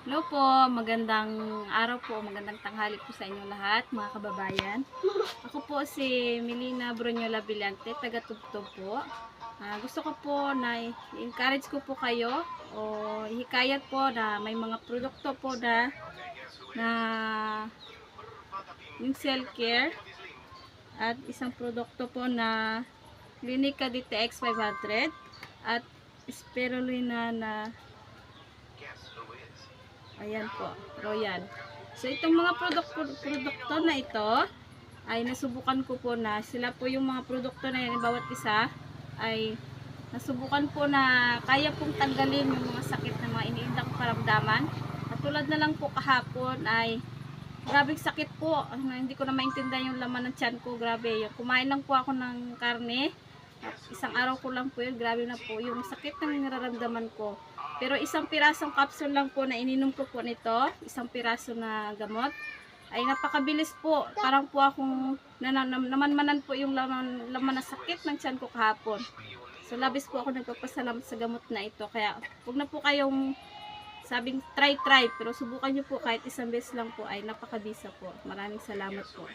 Hello po, magandang araw po, magandang tanghali po sa inyo lahat, mga kababayan. Ako po si Melina Brunyola Villante, taga Tubtob po. Gusto ko po na i-encourage ko po kayo o hikayat po na may mga produkto po na yung cell care at isang produkto po na Clinica DTX 500 at Spirulina na ayan po, Royal. So, itong mga produkto na ito, ay nasubukan ko po na sila po yung mga produkto na yan, bawat isa, ay nasubukan po na kaya pong tanggalin yung mga sakit na mga iniindang karamdaman. At tulad na lang po kahapon ay grabing sakit po. Hindi ko na maintindihan yung laman ng tiyan ko. Grabe. Kumain lang po ako ng karne. Isang araw ko lang po yun. Grabe na po yung sakit na nararamdaman ko. Pero isang pirasong capsule lang po na ininom ko po nito. Isang piraso na gamot. Ay napakabilis po. Parang po akong namanmanan po yung laman na sakit ng tiyan ko kahapon. So labis po ako nagpapasalamat sa gamot na ito. Kaya huwag na po kayong sabing try, pero subukan nyo po kahit isang beses lang po ay napakabisa po. Maraming salamat po.